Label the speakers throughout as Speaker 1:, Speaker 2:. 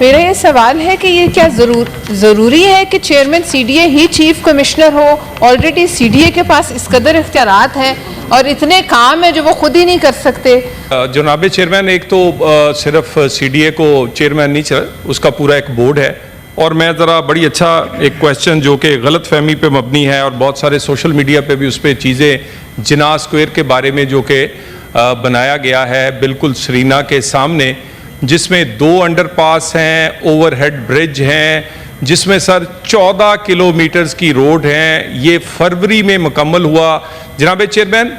Speaker 1: मेरा ये सवाल है कि ये क्या ज़रूरी है कि चेयरमैन सीडीए ही चीफ कमिश्नर हो? ऑलरेडी सीडीए के पास इस कदर इख्तियारात हैं और इतने काम हैं जो वो खुद ही नहीं कर सकते।
Speaker 2: जनाब चेयरमैन, एक तो सिर्फ सीडीए को चेयरमैन नहीं चला, उसका पूरा एक बोर्ड है। और मैं ज़रा बड़ी अच्छा एक क्वेश्चन जो कि गलत फहमी पे मबनी है और बहुत सारे सोशल मीडिया पे भी उस पर चीज़ें जिना स्क्वायर के बारे में जो कि बनाया गया है बिल्कुल सरीना के सामने, जिसमें 2 अंडरपास हैं, ओवरहेड ब्रिज हैं, जिसमें सर 14 किलोमीटर्स की रोड हैं। ये फरवरी में मुकम्मल हुआ जनाब चेयरमैन।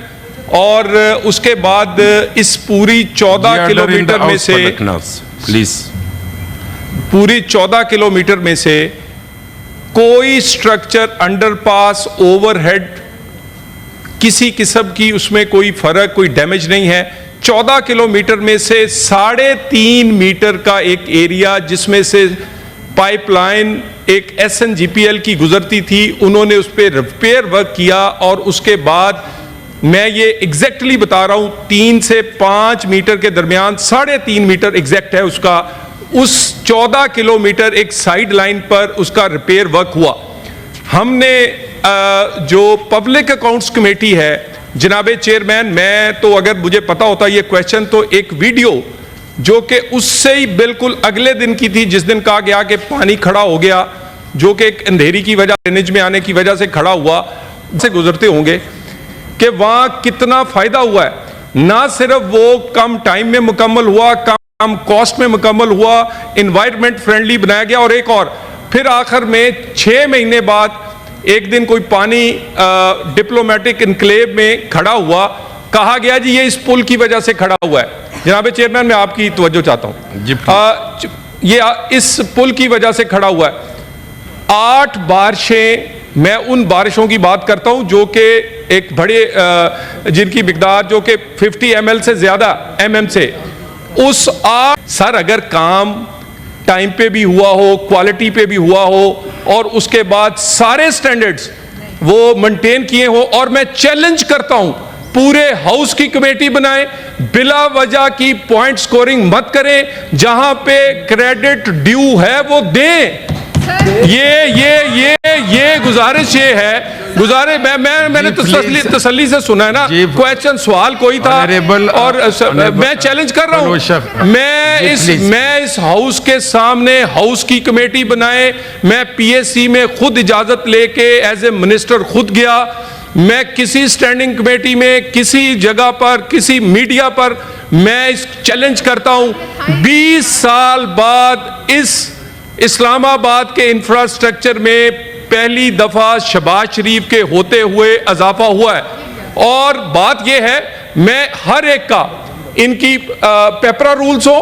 Speaker 2: और उसके बाद इस पूरी 14 किलोमीटर में से
Speaker 3: प्लीज
Speaker 2: पूरी 14 किलोमीटर में से कोई स्ट्रक्चर, अंडरपास, ओवरहेड, किसी किस्म की उसमें कोई फर्क, कोई डैमेज नहीं है। 14 किलोमीटर में से 3.5 मीटर का एक एरिया जिसमें से पाइपलाइन एक SNGPL की गुजरती थी, उन्होंने उस पर रिपेयर वर्क किया। और उसके बाद मैं ये एग्जैक्टली बता रहा हूं, 3 से 5 मीटर के दरमियान 3.5 मीटर एग्जैक्ट है उसका, उस 14 किलोमीटर एक साइड लाइन पर उसका रिपेयर वर्क हुआ। हमने जो पब्लिक अकाउंट्स कमेटी है जनाब चेयरमैन, मैं तो अगर मुझे पता होता ये क्वेश्चन, तो एक वीडियो जो कि उससे ही बिल्कुल अगले दिन की थी, जिस दिन कहा गया कि पानी खड़ा हो गया, जो कि एक अंधेरी की वजह, ड्रेनेज में आने की वजह से खड़ा हुआ, से गुजरते होंगे कि वहां कितना फायदा हुआ है। ना सिर्फ वो कम टाइम में मुकम्मल हुआ, कम कॉस्ट में मुकम्मल हुआ, इन्वायरमेंट फ्रेंडली बनाया गया। और एक और फिर आखिर में 6 महीने बाद एक दिन कोई पानी डिप्लोमेटिक इनक्लेव में खड़ा हुआ, कहा गया जी ये इस पुल की वजह से खड़ा हुआ है। जनाब चेयरमैन, मैं आपकी तवज्जो चाहता हूं, ये इस पुल की वजह से खड़ा हुआ है। 8 बारिशें, मैं उन बारिशों की बात करता हूं जो कि एक बड़े जिनकी मिकदार जो कि 50 ml से ज्यादा mm से, उस सर अगर काम टाइम पे भी हुआ हो, क्वालिटी पे भी हुआ हो, और उसके बाद सारे स्टैंडर्ड्स वो मेंटेन किए हो, और मैं चैलेंज करता हूं पूरे हाउस की कमेटी बनाएं, बिला वजह की पॉइंट स्कोरिंग मत करें, जहां पे क्रेडिट ड्यू है वो दें। ये गुजारिश ये है, मैंने तसल्ली से सुना है ना क्वेश्चन, सवाल कोई था। और मैं चैलेंज कर रहा हूं, मैं इस हाउस के सामने हाउस की कमेटी बनाए। मैं PSC में खुद इजाजत लेके एज ए मिनिस्टर खुद गया। मैं किसी स्टैंडिंग कमेटी में, किसी जगह पर, किसी मीडिया पर मैं इस चैलेंज करता हूं, 20 साल बाद इस इस्लामाबाद के इंफ्रास्ट्रक्चर में पहली दफा शहबाज शरीफ के होते हुए इजाफा हुआ है। और बात यह है, मैं हर एक का, इनकी पेपरा रूल्स हो,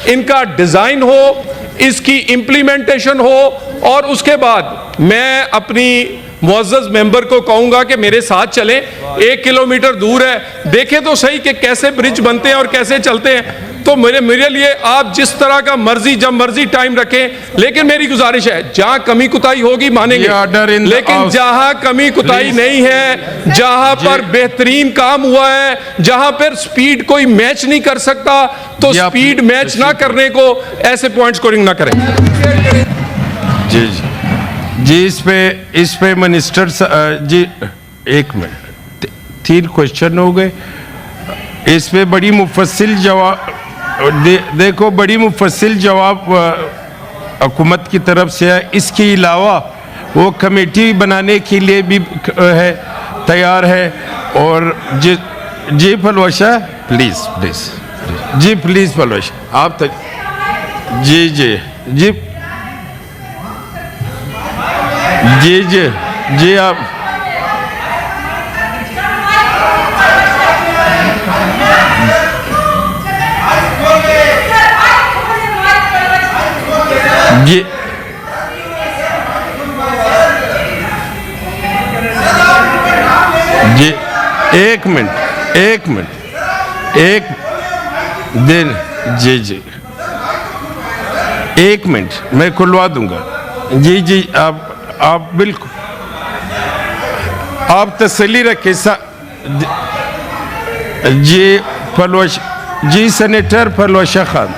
Speaker 2: इनका डिजाइन हो, इसकी इंप्लीमेंटेशन हो, और उसके बाद मैं अपनी मुअज़्ज़ज़ मेंबर को कहूंगा कि मेरे साथ चलें। 1 किलोमीटर दूर है, देखें तो सही कि कैसे ब्रिज बनते हैं और कैसे चलते हैं। तो मेरे लिए आप जिस तरह का मर्जी, जब मर्जी टाइम रखें, लेकिन मेरी गुजारिश है जहां कमी कुताही होगी मानेंगे, लेकिन जहां कमी कुताही नहीं है, जहां पर बेहतरीन काम हुआ है, जहां पर स्पीड कोई मैच नहीं कर सकता, तो स्पीड मैच ना करने को ऐसे पॉइंट स्कोरिंग ना करें।
Speaker 3: जी इस पे मिनिस्टर जी 1 मिनट, 3 क्वेश्चन हो गए। इस पे बड़ी मुफस्सिल जवाब देखो, बड़ी मुफस्सिल जवाब हुकूमत की तरफ से है। इसके अलावा वो कमेटी बनाने के लिए भी है, तैयार है। और जी फलवशा, प्लीज जी, प्लीज फलवशा आप तक, जी जी जी जी जी जी आप जी जी 1 मिनट 1 मिनट 1 दिन, जी 1 मिनट मैं खुलवा दूंगा। जी आप बिल्कुल, आप तसल्ली रखें। जी फलवश, जी सेनेटर फलवशा खान।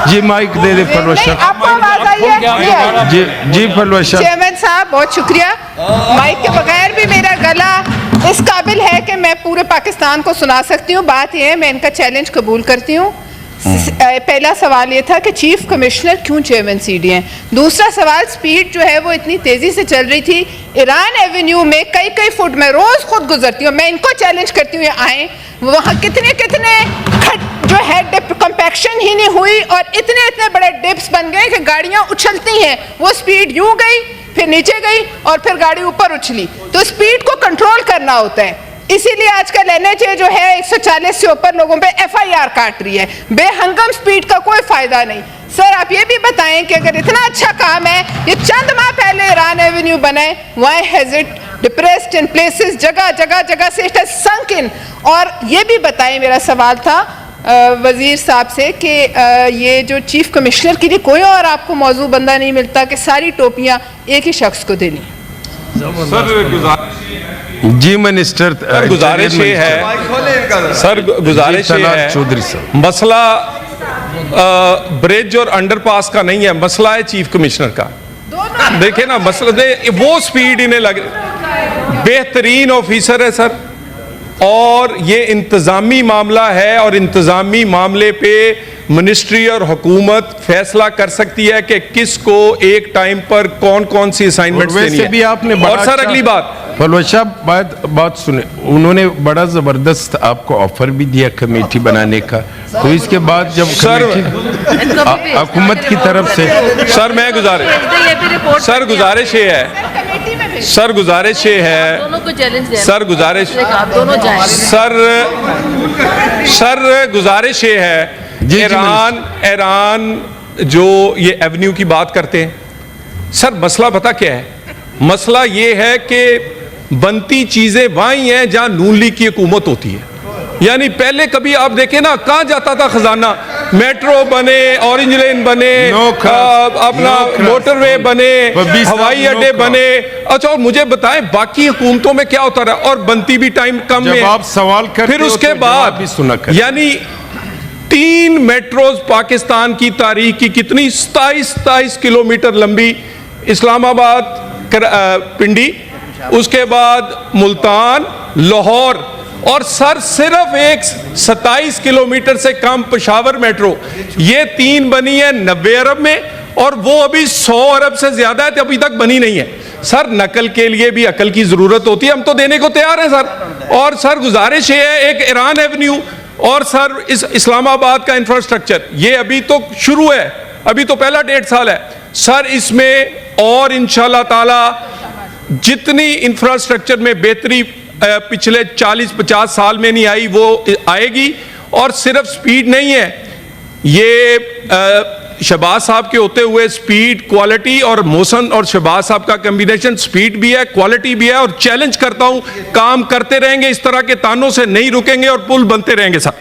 Speaker 3: जी माइक दे दे फलवश
Speaker 1: नहीं,
Speaker 3: साहब।
Speaker 1: आपको आवाज आई है? नहीं आई।
Speaker 3: जी जी फलवश साहब।
Speaker 1: चेयरमैन साहब बहुत शुक्रिया। माइक के बगैर भी मेरा गला इस काबिल है कि मैं पूरे पाकिस्तान को सुना सकती हूँ। बात यह है, मैं इनका चैलेंज कबूल करती हूँ। पहला सवाल ये था कि चीफ कमिश्नर क्यों चेयरमैन सीडी हैं। दूसरा सवाल, स्पीड जो है वो इतनी तेजी से चल रही थी ईरान एवेन्यू में, कई फुट में रोज खुद गुजरती हूँ, मैं इनको चैलेंज करती हूँ, ये आए वहाँ कितने जो है डिप कंपैक्शन ही नहीं हुई और इतने बड़े डिप्स बन गए कि गाड़ियां उछलती हैं। वो स्पीड यूं गई, फिर नीचे गई और फिर गाड़ी ऊपर उछली। तो स्पीड को कंट्रोल करना होता है, इसीलिए आजकल एनएचए जो है 140 से ऊपर लोगों पे एफआईआर काट रही है। बेहंगम स्पीड का कोई फायदा नहीं। सर आप ये भी बताएं कि अगर इतना अच्छा काम है, ये चंद माह पहले ईरान एवेन्यू बना है, why has it depressed in places, जगह से इट हैज संक इन। और ये भी बताएं, मेरा सवाल था वजीर साहब से कि ये जो चीफ कमिश्नर के लिए कोई और आपको मौजू बंदा नहीं मिलता कि सारी टोपियां एक ही शख्स को देनी।
Speaker 3: जी मिनिस्टर,
Speaker 2: गुजारिश ये है सर, गुजारिश ये है,
Speaker 3: चौधरी साहब,
Speaker 2: मसला ब्रिज और अंडरपास का नहीं है, मसला है चीफ कमिश्नर का। देखिए ना, मसला वो स्पीड इन्हें लग, बेहतरीन ऑफिसर है सर, और ये इंतजामी मामला है और इंतजामी मामले पे मिनिस्ट्री और हुकूमत फैसला कर सकती है कि किसको एक टाइम पर कौन कौन सी असाइनमेंट देनी है।
Speaker 3: भी आपने
Speaker 2: और सर अगली बात,
Speaker 3: फलवश साहब बात सुने, उन्होंने बड़ा जबरदस्त आपको ऑफर भी दिया कमेटी बनाने का, तो इसके बाद जब
Speaker 2: सर
Speaker 3: हुकूमत की तरफ से
Speaker 2: सर मैं सर गुजारिश ये है, सर गुजारिश ये है, सर गुजारिश सर गुजारिश ये है, ईरान जो ये एवेन्यू की बात करते हैं, सर मसला पता क्या है? मसला ये है कि बनती चीजें वहीं हैं जहां नून लीग की हुकूमत होती है। यानी पहले कभी आप देखें ना, कहां जाता था खजाना, मेट्रो बने, ऑरेंज लेन बने, अपना मोटरवे बने, हवाई अड्डे बने। अच्छा, और मुझे बताएं बाकी हुकूमतों में क्या होता रहा? और बनती भी टाइम कम में,
Speaker 3: आप सवाल करते
Speaker 2: फिर उसके बाद
Speaker 3: भी सुना कर।
Speaker 2: यानी 3 मेट्रोज पाकिस्तान की तारीख की कितनी 27 किलोमीटर लंबी, इस्लामाबाद पिंडी, उसके बाद मुल्तान, लाहौर, और सर सिर्फ एक 27 किलोमीटर से कम पेशावर मेट्रो, ये 3 बनी है 90 अरब में, और वो अभी 100 अरब से ज्यादा है, तो अभी तक बनी नहीं है। सर नकल के लिए भी अकल की जरूरत होती है, हम तो देने को तैयार हैं सर। और सर गुजारिश ये है, एक ईरान एवेन्यू और सर इस इस्लामाबाद का इंफ्रास्ट्रक्चर, ये अभी तो शुरू है, अभी तो पहला 1.5 साल है सर, इसमें और इंशाल्लाह ताला जितनी इंफ्रास्ट्रक्चर में बेहतरी पिछले 40-50 साल में नहीं आई, वो आएगी। और सिर्फ स्पीड नहीं है, ये शहबाज साहब के होते हुए स्पीड, क्वालिटी, और मोशन और शहबाज साहब का कॉम्बिनेशन, स्पीड भी है, क्वालिटी भी है। और चैलेंज करता हूं, काम करते रहेंगे, इस तरह के तानों से नहीं रुकेंगे और पुल बनते रहेंगे साहब।